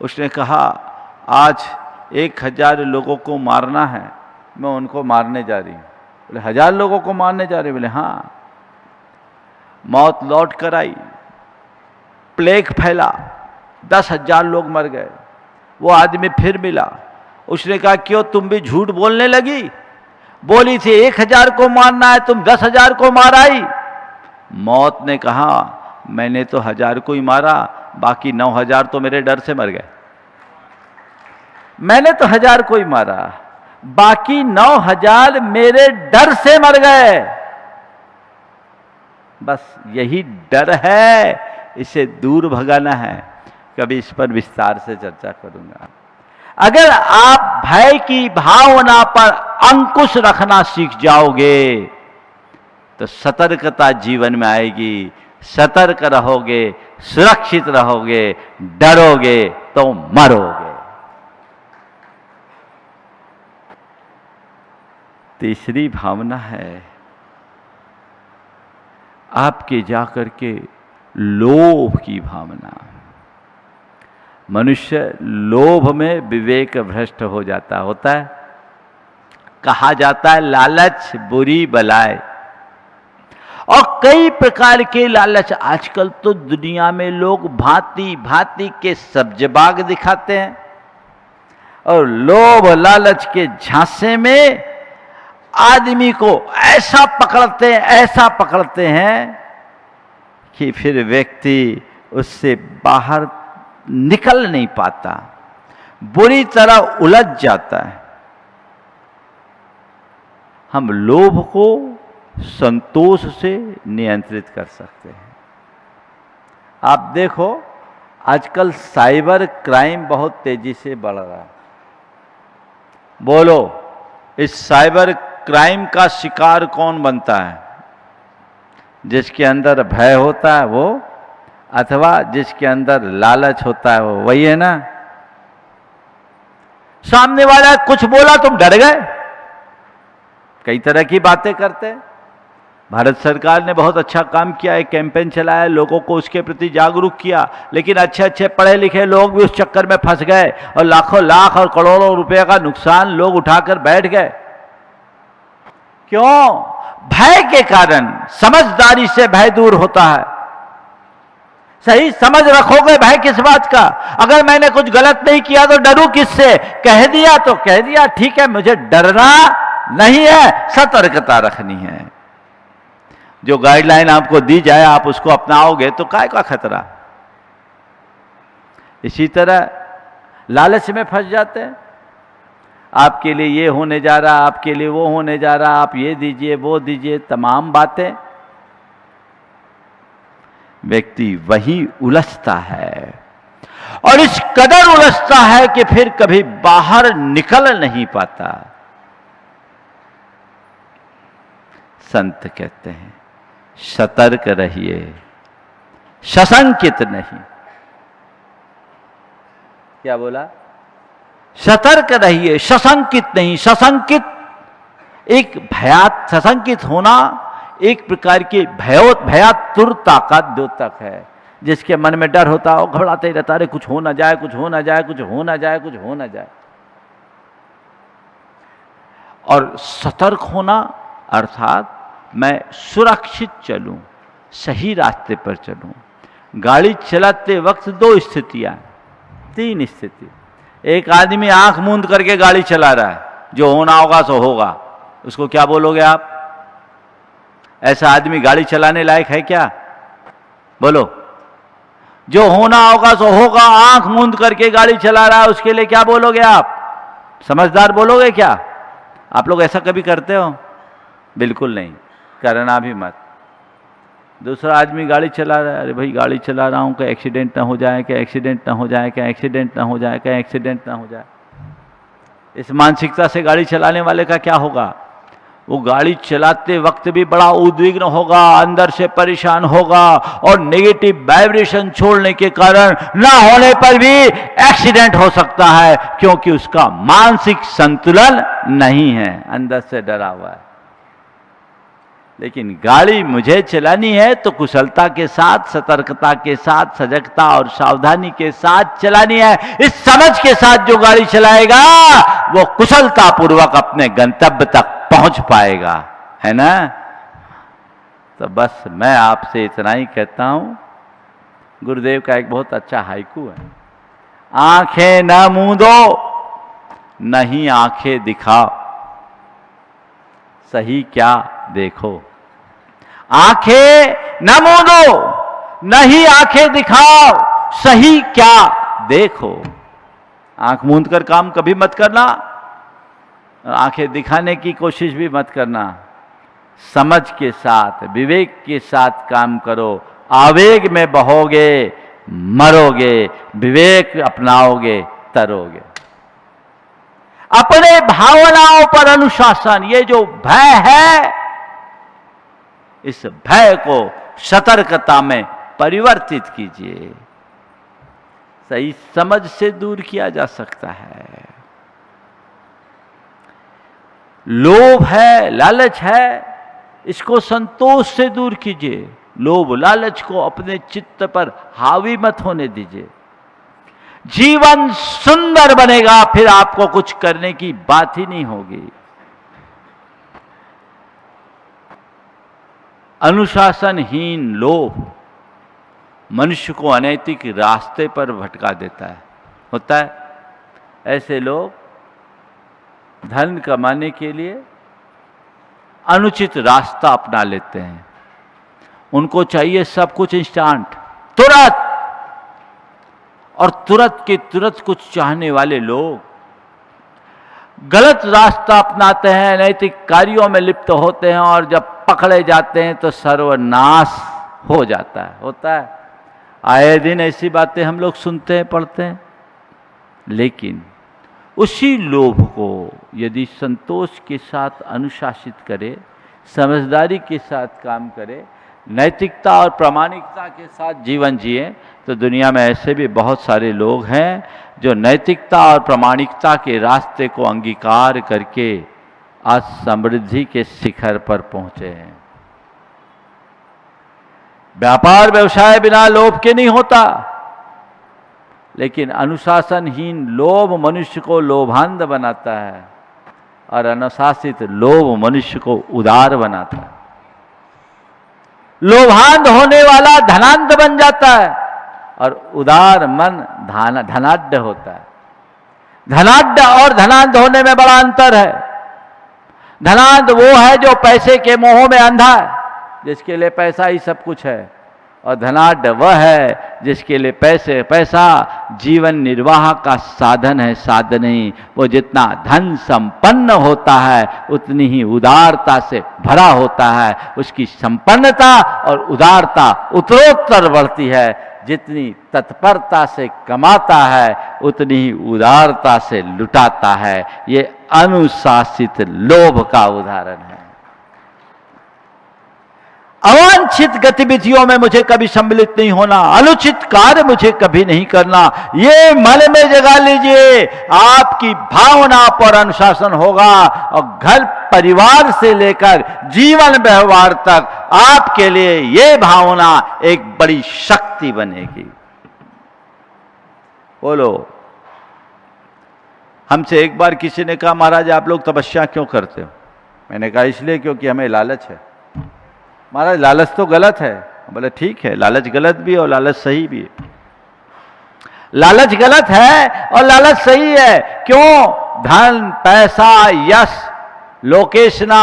A: उसने कहा आज 1000 लोगों को मारना है, मैं उनको मारने जा रही हूँ। बोले 1000 लोगों को मारने जा रही? बोले हाँ। मौत लौट कर आई, प्लेग फैला, 10,000 लोग मर गए। वो आदमी फिर मिला, उसने कहा क्यों तुम भी झूठ बोलने लगी? बोली थी 1000 को मारना है, तुम 10,000 को मार आई। मौत ने कहा मैंने तो 1000 को ही मारा, बाकी 9,000 तो मेरे डर से मर गए। मैंने तो 1000 को ही मारा, बाकी 9,000 मेरे डर से मर गए। बस यही डर है, इसे दूर भगाना है। कभी इस पर विस्तार से चर्चा करूंगा। अगर आप भय की भावना पर अंकुश रखना सीख जाओगे तो सतर्कता जीवन में आएगी। सतर्क रहोगे, सुरक्षित रहोगे, डरोगे तो मरोगे। तीसरी भावना है आपके जाकर के लोभ की भावना। मनुष्य लोभ में विवेक भ्रष्ट हो जाता होता है। कहा जाता है लालच बुरी बलाए, और कई प्रकार के लालच, आजकल तो दुनिया में लोग भांति भांति के सब्जबाग दिखाते हैं और लोभ लालच के झांसे में आदमी को ऐसा पकड़ते हैं कि फिर व्यक्ति उससे बाहर निकल नहीं पाता, बुरी तरह उलझ जाता है। हम लोभ को संतोष से नियंत्रित कर सकते हैं। आप देखो आजकल साइबर क्राइम बहुत तेजी से बढ़ रहा है। बोलो, इस साइबर क्राइम का शिकार कौन बनता है? जिसके अंदर भय होता है वो, अथवा जिसके अंदर लालच होता है वो, वही है ना। सामने वाला कुछ बोला तुम डर गए, कई तरह की बातें करते हैं। भारत सरकार ने बहुत अच्छा काम किया, एक कैंपेन चलाया, लोगों को उसके प्रति जागरूक किया, लेकिन अच्छे अच्छे पढ़े लिखे लोग भी उस चक्कर में फंस गए और लाखों लाख और करोड़ों रुपए का नुकसान लोग उठाकर बैठ गए। क्यों? भय के कारण। समझदारी से भय दूर होता है। सही समझ रखोगे भय किस बात का? अगर मैंने कुछ गलत नहीं किया तो डरूं किससे? कह दिया तो कह दिया, ठीक है, मुझे डरना नहीं है, सतर्कता रखनी है। जो गाइडलाइन आपको दी जाए आप उसको अपनाओगे तो काय का खतरा। इसी तरह लालच में फंस जाते हैं। आपके लिए ये होने जा रहा, आपके लिए वो होने जा रहा, आप ये दीजिए वो दीजिए, तमाम बातें। व्यक्ति वही उलझता है और इस कदर उलझता है कि फिर कभी बाहर निकल नहीं पाता। संत कहते हैं सतर्क रहिए, सशंकित नहीं। क्या बोला? सतर्क रहिए, सशंकित नहीं। सशंकित एक सशंकित होना एक प्रकार की भयातुरता का द्योतक है। जिसके मन में डर होता है वो घबराते ही रहता है, कुछ हो ना जाए, कुछ हो ना जाए, कुछ हो ना जाए, कुछ हो ना जाए। और सतर्क होना अर्थात मैं सुरक्षित चलूं, सही रास्ते पर चलूं। गाड़ी चलाते वक्त दो स्थितियां, तीन स्थिति। एक आदमी आंख मूंद करके गाड़ी चला रहा है, जो होना होगा सो होगा, उसको क्या बोलोगे आप? ऐसा आदमी गाड़ी चलाने लायक है क्या? बोलो। जो होना होगा सो होगा, आंख मूंद करके गाड़ी चला रहा है, उसके लिए क्या बोलोगे आप? समझदार बोलोगे क्या? आप लोग ऐसा कभी करते हो? बिल्कुल नहीं, करना भी मत। दूसरा आदमी गाड़ी चला रहा है, अरे भाई गाड़ी चला रहा हूं, कहीं एक्सीडेंट ना हो जाए, कहीं एक्सीडेंट ना हो जाए, कहीं एक्सीडेंट ना हो जाए, कहीं एक्सीडेंट ना हो जाए। इस मानसिकता से गाड़ी चलाने वाले का क्या होगा? वो गाड़ी चलाते वक्त भी बड़ा उद्विग्न होगा, अंदर से परेशान होगा और नेगेटिव वाइब्रेशन छोड़ने के कारण ना होने पर भी एक्सीडेंट हो सकता है, क्योंकि उसका मानसिक संतुलन नहीं है, अंदर से डरा हुआ है। लेकिन गाड़ी मुझे चलानी है तो कुशलता के साथ, सतर्कता के साथ, सजगता और सावधानी के साथ चलानी है। इस समझ के साथ जो गाड़ी चलाएगा वो कुशलता पूर्वक अपने गंतव्य तक पहुंच पाएगा, है ना। तो बस मैं आपसे इतना ही कहता हूं। गुरुदेव का एक बहुत अच्छा हाइकू है, आंखें न मूंदो नहीं आंखें दिखाओ, सही क्या देखो। आंखें न मूंदो नहीं आंखें दिखाओ, सही क्या देखो। आंख मूंद कर काम कभी मत करना, आंखें दिखाने की कोशिश भी मत करना। समझ के साथ, विवेक के साथ काम करो। आवेग में बहोगे मरोगे, विवेक अपनाओगे तरोगे। अपने भावनाओं पर अनुशासन, ये जो भय है, इस भय को सतर्कता में परिवर्तित कीजिए। सही समझ से दूर किया जा सकता है। लोभ है, लालच है, इसको संतोष से दूर कीजिए। लोभ लालच को अपने चित्त पर हावी मत होने दीजिए। जीवन सुंदर बनेगा, फिर आपको कुछ करने की बात ही नहीं होगी। अनुशासनहीन लोभ मनुष्य को अनैतिक रास्ते पर भटका देता है। होता है ऐसे लोग धन कमाने के लिए अनुचित रास्ता अपना लेते हैं। उनको चाहिए सब कुछ इंस्टेंट, तुरंत, और तुरंत के तुरंत कुछ चाहने वाले लोग गलत रास्ता अपनाते हैं, नैतिक कार्यों में लिप्त होते हैं, और जब पकड़े जाते हैं तो सर्वनाश हो जाता है। होता है, आए दिन ऐसी बातें हम लोग सुनते हैं, पढ़ते हैं। लेकिन उसी लोभ को यदि संतोष के साथ अनुशासित करे, समझदारी के साथ काम करे, नैतिकता और प्रामाणिकता के साथ जीवन जिए, तो दुनिया में ऐसे भी बहुत सारे लोग हैं जो नैतिकता और प्रामाणिकता के रास्ते को अंगीकार करके आज समृद्धि के शिखर पर पहुंचे हैं। व्यापार व्यवसाय बिना लोभ के नहीं होता, लेकिन अनुशासनहीन लोभ मनुष्य को लोभांध बनाता है और अनुशासित लोभ मनुष्य को उदार बनाता है। लोभांध होने वाला धनांध बन जाता है और उदार मन धनाढ्य होता है। धनाढ्य और धनांध होने में बड़ा अंतर है। धनांध वो है जो पैसे के मोह में अंधा है, जिसके लिए पैसा ही सब कुछ है, और धनाढ्य वह है जिसके लिए पैसा जीवन निर्वाह का साधन है, साधन नहीं। वो जितना धन संपन्न होता है उतनी ही उदारता से भरा होता है। उसकी संपन्नता और उदारता उत्तरोत्तर बढ़ती है। जितनी तत्परता से कमाता है उतनी ही उदारता से लुटाता है। ये अनुशासित लोभ का उदाहरण है। अवांछित गतिविधियों में मुझे कभी सम्मिलित नहीं होना, अनुचित कार्य मुझे कभी नहीं करना, ये मन में जगा लीजिए। आपकी भावना पर अनुशासन होगा और घर परिवार से लेकर जीवन व्यवहार तक आपके लिए ये भावना एक बड़ी शक्ति बनेगी। बोलो, हमसे एक बार किसी ने कहा, महाराज आप लोग तपस्या क्यों करते हो? मैंने कहा इसलिए क्योंकि हमें लालच है। महाराज लालच तो गलत है। बोले ठीक है, लालच गलत भी है और लालच सही भी है। लालच गलत है और लालच सही है। क्यों? धन, पैसा, यश, लोकेशना,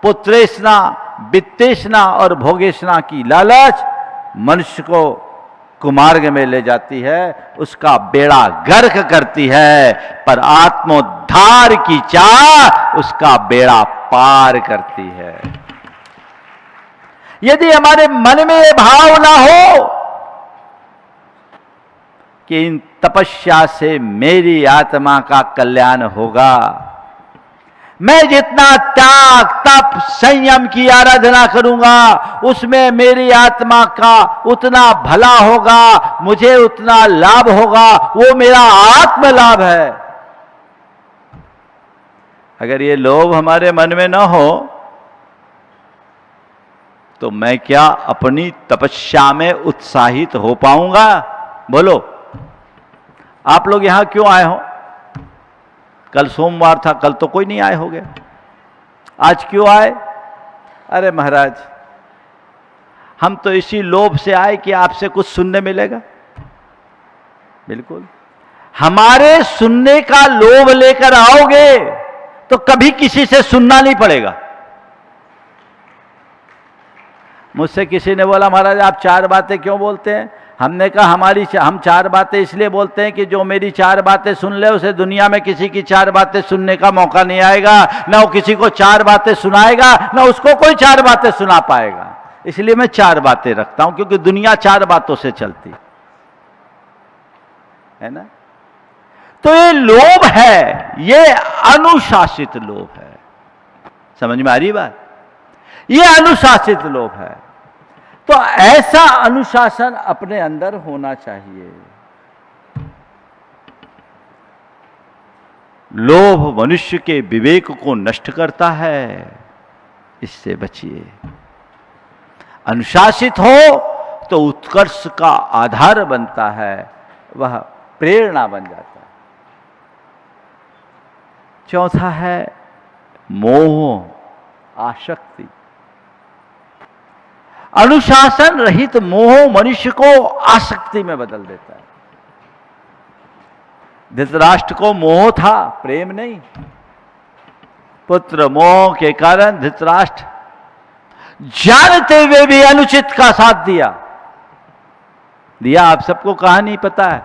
A: पुत्रेशना, वित्तेशना और भोगेशना की लालच मनुष्य को कुमार्ग में ले जाती है, उसका बेड़ा गर्क करती है, पर आत्मोद्धार की चाह उसका बेड़ा पार करती है। यदि हमारे मन में ये भाव ना हो कि इन तपस्या से मेरी आत्मा का कल्याण होगा, मैं जितना त्याग, तप, संयम की आराधना करूंगा उसमें मेरी आत्मा का उतना भला होगा, मुझे उतना लाभ होगा, वो मेरा आत्म लाभ है। अगर ये लोभ हमारे मन में ना हो तो मैं क्या अपनी तपस्या में उत्साहित हो पाऊंगा? बोलो, आप लोग यहां क्यों आए हो? कल सोमवार था, कल तो कोई नहीं आए होगे। आज क्यों आए? अरे महाराज, हम तो इसी लोभ से आए कि आपसे कुछ सुनने मिलेगा। बिल्कुल, हमारे सुनने का लोभ लेकर आओगे तो कभी किसी से सुनना नहीं पड़ेगा। मुझसे किसी ने बोला, महाराज आप चार बातें क्यों बोलते हैं? हमने कहा हम चार बातें इसलिए बोलते हैं कि जो मेरी चार बातें सुन ले उसे दुनिया में किसी की चार बातें सुनने का मौका नहीं आएगा, ना वो किसी को चार बातें सुनाएगा, ना उसको कोई चार बातें सुना पाएगा। इसलिए मैं चार बातें रखता हूं, क्योंकि दुनिया चार बातों से चलती है ना। तो ये लोभ है, ये अनुशासित लोभ है। समझ में आ रही बात? ये अनुशासित लोभ है। तो ऐसा अनुशासन अपने अंदर होना चाहिए। लोभ मनुष्य के विवेक को नष्ट करता है, इससे बचिए। अनुशासित हो तो उत्कर्ष का आधार बनता है, वह प्रेरणा बन जाता है। चौथा है मोह, आसक्ति। अनुशासन रहित मोह मनुष्य को आसक्ति में बदल देता है। धृतराष्ट्र को मोह था, प्रेम नहीं। पुत्र मोह के कारण धृतराष्ट्र जानते हुए भी अनुचित का साथ दिया। आप सबको कहानी पता है।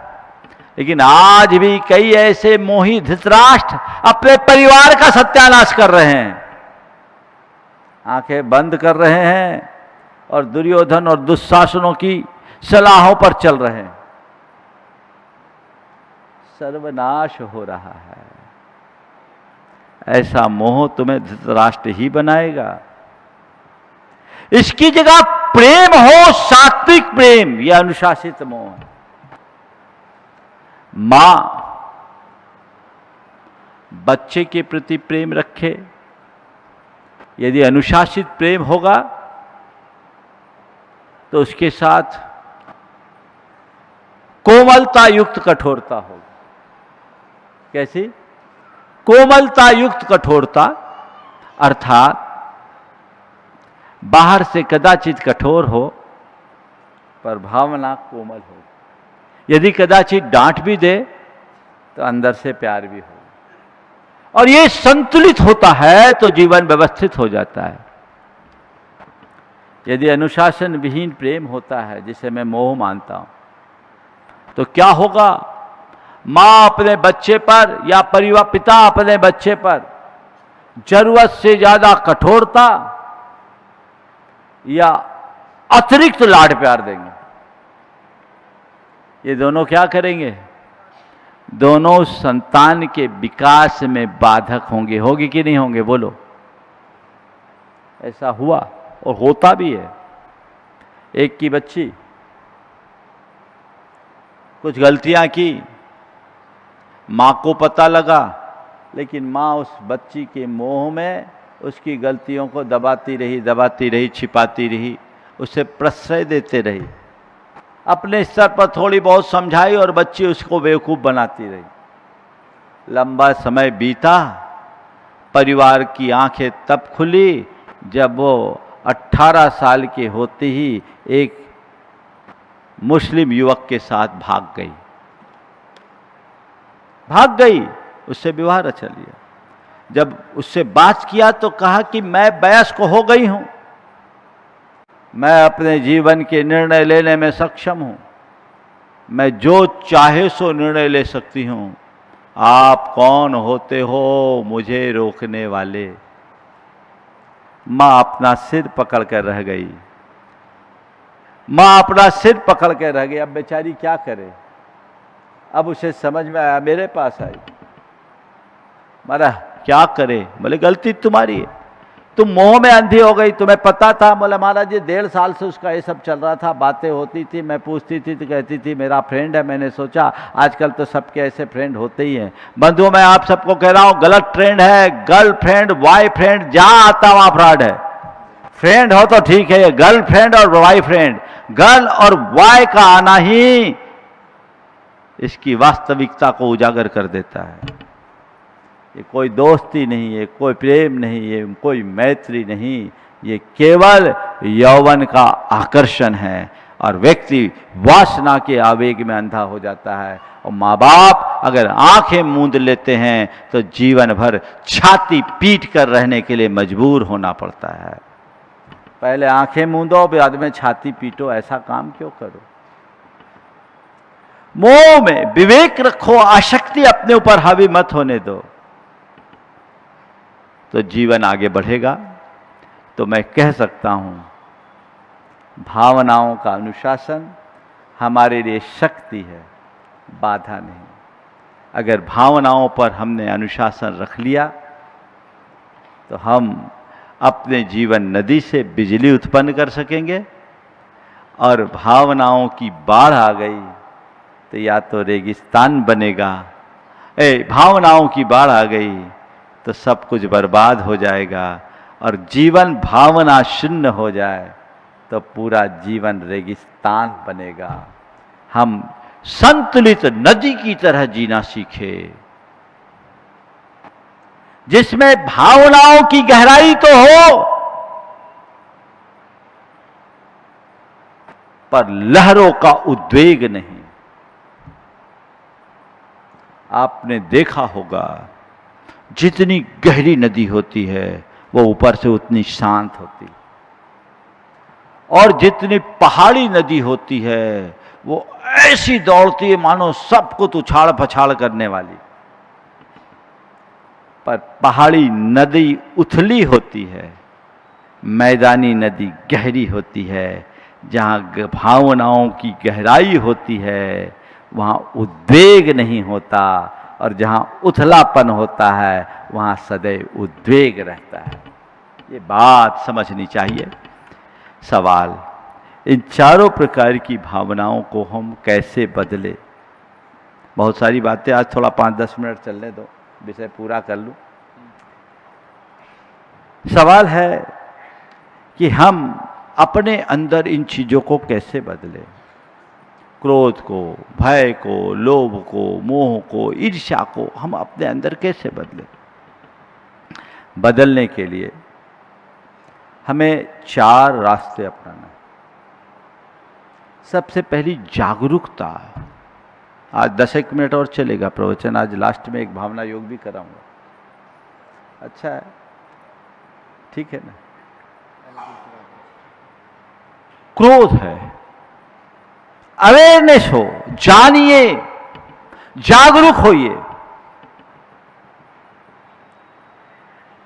A: लेकिन आज भी कई ऐसे मोही धृतराष्ट्र अपने परिवार का सत्यानाश कर रहे हैं, आंखें बंद कर रहे हैं और दुर्योधन और दुशासनों की सलाहों पर चल रहे हैं। सर्वनाश हो रहा है। ऐसा मोह तुम्हें धृतराष्ट्र ही बनाएगा। इसकी जगह प्रेम हो, सात्विक प्रेम, यह अनुशासित मोह है। मां बच्चे के प्रति प्रेम रखे, यदि अनुशासित प्रेम होगा तो उसके साथ कोमलता युक्त कठोरता होगी। कैसी? कोमलता युक्त कठोरता, अर्थात बाहर से कदाचित कठोर हो पर भावना कोमल हो। यदि कदाचित डांट भी दे तो अंदर से प्यार भी हो। और ये संतुलित होता है तो जीवन व्यवस्थित हो जाता है। यदि अनुशासन विहीन प्रेम होता है, जिसे मैं मोह मानता हूं, तो क्या होगा? मां अपने बच्चे पर या परिवार पिता अपने बच्चे पर जरूरत से ज्यादा कठोरता या अतिरिक्त लाड प्यार देंगे। ये दोनों क्या करेंगे? दोनों संतान के विकास में बाधक होंगे। होगी कि नहीं होंगे? बोलो। ऐसा हुआ और होता भी है। एक की बच्ची कुछ गलतियां की, मां को पता लगा, लेकिन मां उस बच्ची के मोह में उसकी गलतियों को दबाती रही, छिपाती रही, उसे प्रश्रय देते रही, अपने स्तर पर थोड़ी बहुत समझाई और बच्ची उसको बेवकूफ बनाती रही। लंबा समय बीता, परिवार की आंखें तब खुली जब वो 18 साल के होते ही एक मुस्लिम युवक के साथ भाग गई, उससे विवाह रचा लिया। जब उससे बात किया तो कहा कि मैं वयस्क हो गई हूं, मैं अपने जीवन के निर्णय लेने में सक्षम हूं, मैं जो चाहे सो निर्णय ले सकती हूं। आप कौन होते हो मुझे रोकने वाले? मां अपना सिर पकड़ कर रह गई। अब बेचारी क्या करे? अब उसे समझ में आया, मेरे पास आई, मारा क्या करे? बोले गलती तुम्हारी है, तुम मोह में अंधी हो गई, तुम्हें पता था। बोले महाराज जी 1.5 साल से उसका ये सब चल रहा था, बातें होती थी, मैं पूछती थी तो कहती थी मेरा फ्रेंड है। मैंने सोचा आजकल तो सबके ऐसे फ्रेंड होते ही हैं। बंधुओं, मैं आप सबको कह रहा हूं, गलत ट्रेंड है। गर्लफ्रेंड बॉयफ्रेंड जहां आता वहां फ्रॉड है। फ्रेंड हो तो ठीक है, गर्लफ्रेंड और बॉयफ्रेंड, गर्ल और बॉय का आना ही इसकी वास्तविकता को उजागर कर देता है। ये कोई दोस्ती नहीं है, कोई प्रेम नहीं, ये कोई मैत्री नहीं, ये केवल यौवन का आकर्षण है और व्यक्ति वासना के आवेग में अंधा हो जाता है। और माँ बाप अगर आंखें मूंद लेते हैं तो जीवन भर छाती पीट कर रहने के लिए मजबूर होना पड़ता है। पहले आंखें मूंदो, बाद में छाती पीटो, ऐसा काम क्यों करो? मोह में विवेक रखो, आसक्ति अपने ऊपर हावी मत होने दो, तो जीवन आगे बढ़ेगा। तो मैं कह सकता हूं, भावनाओं का अनुशासन हमारे लिए शक्ति है, बाधा नहीं। अगर भावनाओं पर हमने अनुशासन रख लिया तो हम अपने जीवन नदी से बिजली उत्पन्न कर सकेंगे, और भावनाओं की बाढ़ आ गई तो या तो रेगिस्तान बनेगा, भावनाओं की बाढ़ आ गई तो सब कुछ बर्बाद हो जाएगा, और जीवन भावना शून्य हो जाए तो पूरा जीवन रेगिस्तान बनेगा। हम संतुलित नदी की तरह जीना सीखे, जिसमें भावनाओं की गहराई तो हो पर लहरों का उद्वेग नहीं। आपने देखा होगा जितनी गहरी नदी होती है वो ऊपर से उतनी शांत होती, और जितनी पहाड़ी नदी होती है वो ऐसी दौड़ती है मानो सब कुछ उछाड़ पछाड़ करने वाली। पर पहाड़ी नदी उथली होती है, मैदानी नदी गहरी होती है। जहाँ भावनाओं की गहराई होती है वहाँ उद्वेग नहीं होता, और जहाँ उथलापन होता है वहाँ सदैव उद्वेग रहता है। ये बात समझनी चाहिए। सवाल, इन चारों प्रकार की भावनाओं को हम कैसे बदले? बहुत सारी बातें, आज थोड़ा 5-10 मिनट चलने दो, विषय पूरा कर लूं। सवाल है कि हम अपने अंदर इन चीजों को कैसे बदलें? क्रोध को, भय को, लोभ को, मोह को, ईर्ष्या को हम अपने अंदर कैसे बदलें? बदलने के लिए हमें 4 रास्ते अपनाना है। सबसे पहली जागरूकता। आज 10 मिनट और चलेगा प्रवचन, आज लास्ट में एक भावना योग भी कराऊंगा। अच्छा है, ठीक है ना? क्रोध है, अवेयरनेस हो, जानिए, जागरूक होइए।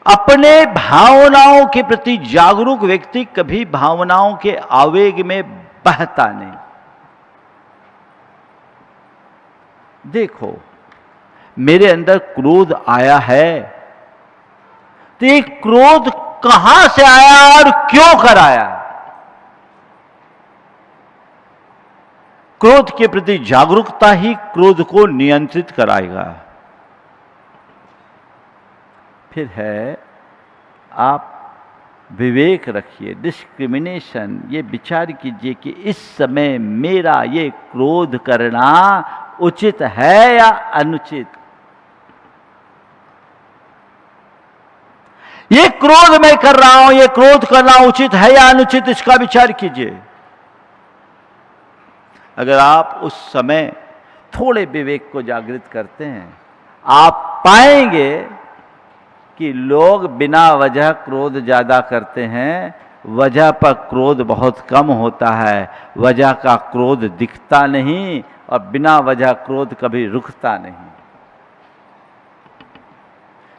A: अपने भावनाओं के प्रति जागरूक व्यक्ति कभी भावनाओं के आवेग में बहता नहीं। देखो, मेरे अंदर क्रोध आया है तो ये क्रोध कहां से आया और क्यों कर आया? क्रोध के प्रति जागरूकता ही क्रोध को नियंत्रित कराएगा। फिर है, आप विवेक रखिए, डिस्क्रिमिनेशन, ये विचार कीजिए कि इस समय मेरा ये क्रोध करना उचित है या अनुचित। ये क्रोध मैं कर रहा हूं, ये क्रोध करना उचित है या अनुचित, इसका विचार कीजिए। अगर आप उस समय थोड़े विवेक को जागृत करते हैं, आप पाएंगे कि लोग बिना वजह क्रोध ज्यादा करते हैं, वजह पर क्रोध बहुत कम होता है। वजह का क्रोध दिखता नहीं और बिना वजह क्रोध कभी रुकता नहीं।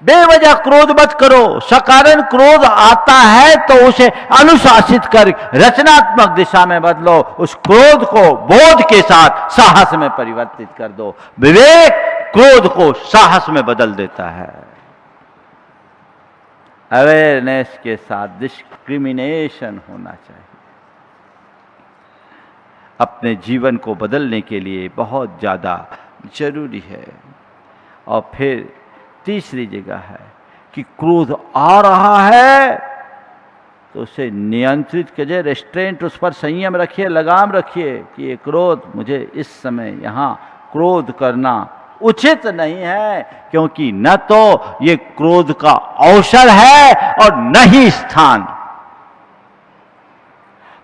A: बेवजह क्रोध मत करो। सकारण क्रोध आता है तो उसे अनुशासित कर रचनात्मक दिशा में बदलो। उस क्रोध को बोध के साथ साहस में परिवर्तित कर दो। विवेक क्रोध को साहस में बदल देता है। अवेयरनेस के साथ डिस्क्रिमिनेशन होना चाहिए। अपने जीवन को बदलने के लिए बहुत ज़्यादा जरूरी है। और फिर तीसरी जगह है कि क्रोध आ रहा है तो उसे नियंत्रित कीजिए, रेस्ट्रेंट, उस पर संयम रखिए, लगाम रखिए कि ये क्रोध, मुझे इस समय यहाँ क्रोध करना उचित नहीं है, क्योंकि न तो ये क्रोध का अवसर है और न ही स्थान।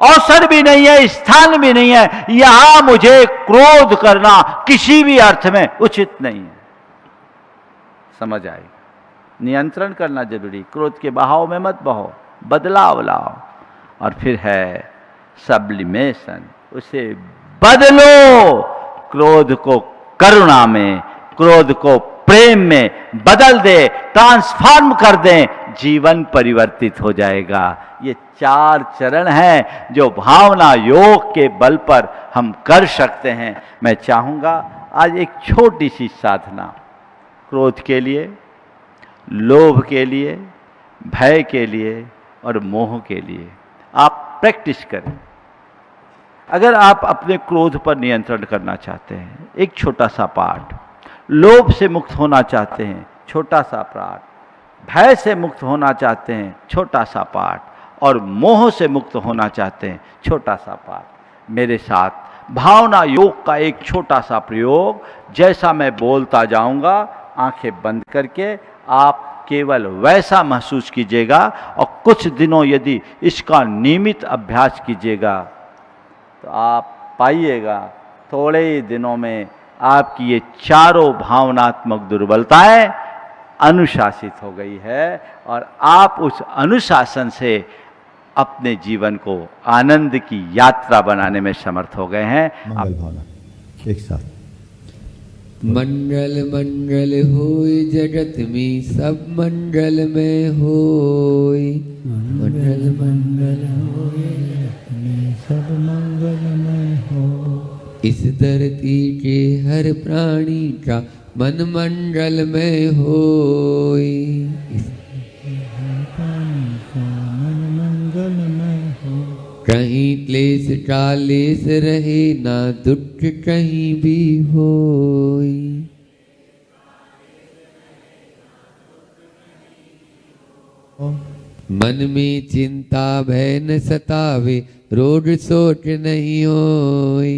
A: अवसर भी नहीं है, स्थान भी नहीं है। यहां मुझे क्रोध करना किसी भी अर्थ में उचित नहीं है। समझ आएगी? नियंत्रण करना जरूरी। क्रोध के बहाव में मत बहो, बदलाव लाओ। और फिर है सब्लिमेशन, उसे बदलो। क्रोध को करुणा में, क्रोध को प्रेम में बदल दे, ट्रांसफॉर्म कर दे, जीवन परिवर्तित हो जाएगा। ये 4 चरण हैं जो भावना योग के बल पर हम कर सकते हैं। मैं चाहूंगा आज एक छोटी सी साधना क्रोध के लिए, लोभ के लिए, भय के लिए और मोह के लिए आप प्रैक्टिस करें। अगर आप अपने क्रोध पर नियंत्रण करना चाहते हैं, एक छोटा सा पाठ। लोभ से मुक्त होना चाहते हैं, छोटा सा पाठ। भय से मुक्त होना चाहते हैं, छोटा सा पाठ। और मोह से मुक्त होना चाहते हैं, छोटा सा पाठ। मेरे साथ भावना योग का एक छोटा सा प्रयोग, जैसा मैं बोलता जाऊंगा आंखें बंद करके आप केवल वैसा महसूस कीजिएगा। और कुछ दिनों यदि इसका नियमित अभ्यास कीजिएगा तो आप पाइएगा थोड़े ही दिनों में आपकी ये चारों भावनात्मक दुर्बलताएं अनुशासित हो गई है और आप उस अनुशासन से अपने जीवन को आनंद की यात्रा बनाने में समर्थ हो गए हैं।
B: मंगल भावना एक साथ।
C: मंगल मंगल होय जगत में सब मंगल में होय। मंगल मंगल होय जगत में सब मंगल में हो। इस धरती के हर प्राणी का मन मंगल में होय। कहीं क्लेश कालेश रहे ना दुख कहीं भी होय। मन में चिंता भय न सतावे रोग शोक नहीं होय।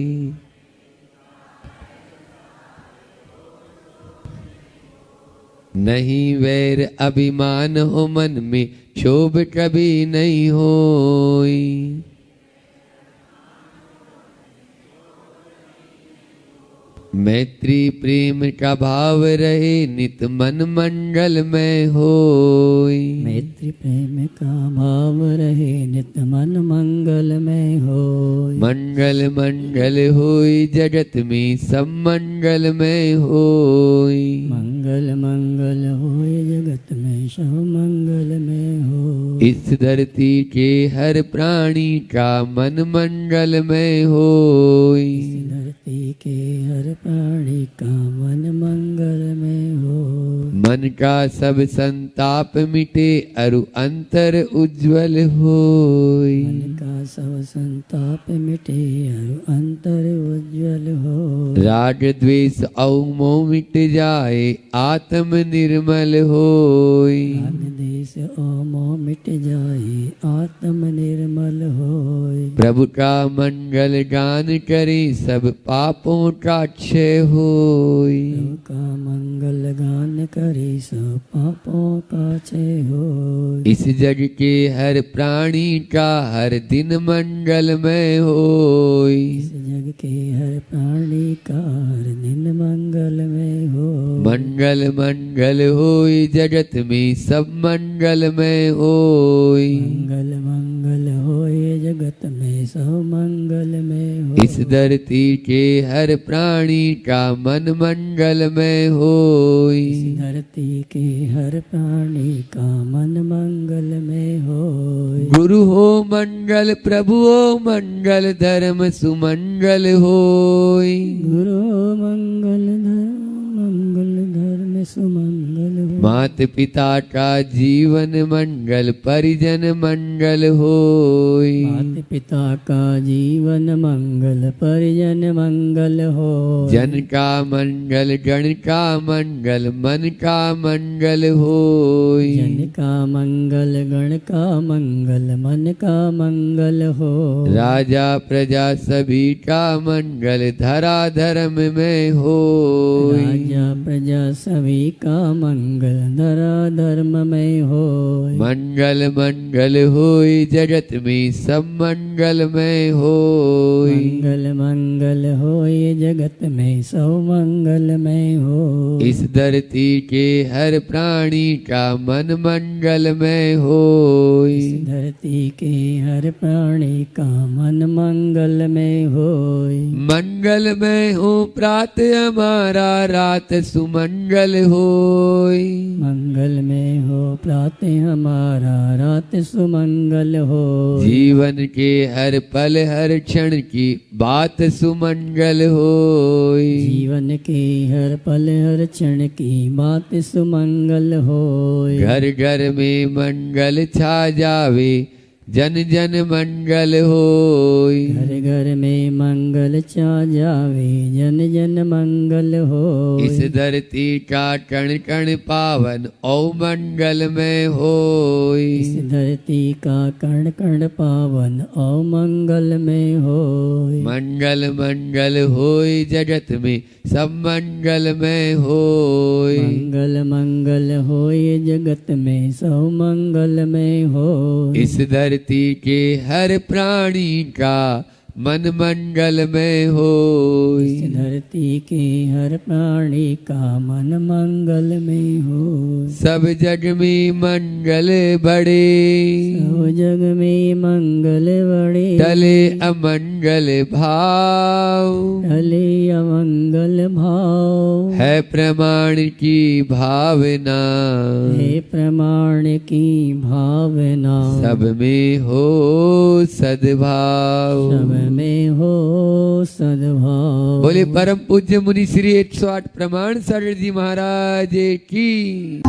C: नहीं वैर अभिमान हो मन में क्षोभ कभी नहीं होय। मैत्री प्रेम का भाव रहे नित मन मंगल में होय।
D: मैत्री प्रेम का भाव रहे नित मन मंगल में होय।
C: मंगल मंगल होय जगत में सब मंगल में होय।
D: मंगल मंगल होय जगत में सब मंगल में होय।
C: इस धरती के हर प्राणी का मन मंगल में होय।
D: इस धरती के हर प्राणी का मन मंगल में होय।
C: मन का सब संताप मिटे अरु अंतर उज्ज्वल होय।
D: मन का सब संताप मिटे और अंतर उज्ज्वल होय।
C: राग द्वेष और मोह मिट जाए आत्म निर्मल होय।
D: राग देश और मोह मिट जाए आत्म निर्मल होय।
C: प्रभु का मंगल गान करे सब पापों का क्षय होय।
D: प्रभु का मंगल गान करे सब पापों का क्षय होय।
C: इस जग के हर प्राणी का हर दिन मंगलमय होय।
D: इस जग के हर प्राणी का हर दिन मंगलमय होय।
C: मंगल मंगल होय जगत में सब मंगलमय होय।
D: मंगल मंगल होय जगत में सब मंगलमय होय।
C: इस धरती के हर प्राणी का मन मंगलमय होय।
D: इस धरती के हर प्राणी का मन मंगलमय होय।
C: गुरु हो मंगल प्रभु हो मंगल धर्म सुमंगल होय।
D: गुरु मंगल धर्म सुमंगल होय।
C: मात पिता का जीवन मंगल परिजन मंगल होय।
D: माता पिता का जीवन मंगल परिजन मंगल होय।
C: जन का मंगल गण का मंगल मन का मंगल होय।
D: जन का मंगल गण का मंगल मन का मंगल होय।
C: राजा प्रजा सभी का मंगल धरा धर्म में होय।
D: राजा प्रजा सभी का मंगल धरा धर्म में होय।
C: मंगल मंगल होय जगत में सब मंगलमय होय।
D: मंगल मंगल होय जगत में सब मंगलमय होय।
C: इस धरती के हर प्राणी का मन मंगलमय होय।
D: इस धरती के हर प्राणी का मन मंगलमय होय।
C: मंगलमय हो प्रात हमारा रात सुमंगल होय।
D: मंगल में हो प्रातः हमारा रात सुमंगल होय।
C: जीवन के हर पल हर क्षण की बात सुमंगल होय।
D: जीवन के हर पल हर क्षण की बात सुमंगल होय।
C: घर घर में मंगल छा जावे जन जन मंगल होय।
D: घर घर में मंगल छा जावे जन जन मंगल होय।
C: इस धरती का कण कण पावन औ मंगलमय होय।
D: इस धरती का कण कण पावन और मंगलमय होय।
C: मंगल मंगल होय जगत में सब मंगलमय होय।
D: मंगल मंगल होय जगत में सब मंगलमय होय।
C: इस धरती के हर प्राणी का मन मंगल में होय।
D: इस धरती के हर प्राणी का मन मंगल में हो।
C: सब जग में मंगल बड़े,
D: सब जग में मंगल बड़े,
C: टले अमंगल भाव,
D: टले अमंगल भाव,
C: है प्रमाण की भावना,
D: हे प्रमाण की भावना,
C: सब में हो सद्भाव।
D: सब में हो सद्भाव।
C: बोले परम पूज्य मुनि श्री 108 प्रमाण सागर जी महाराज की।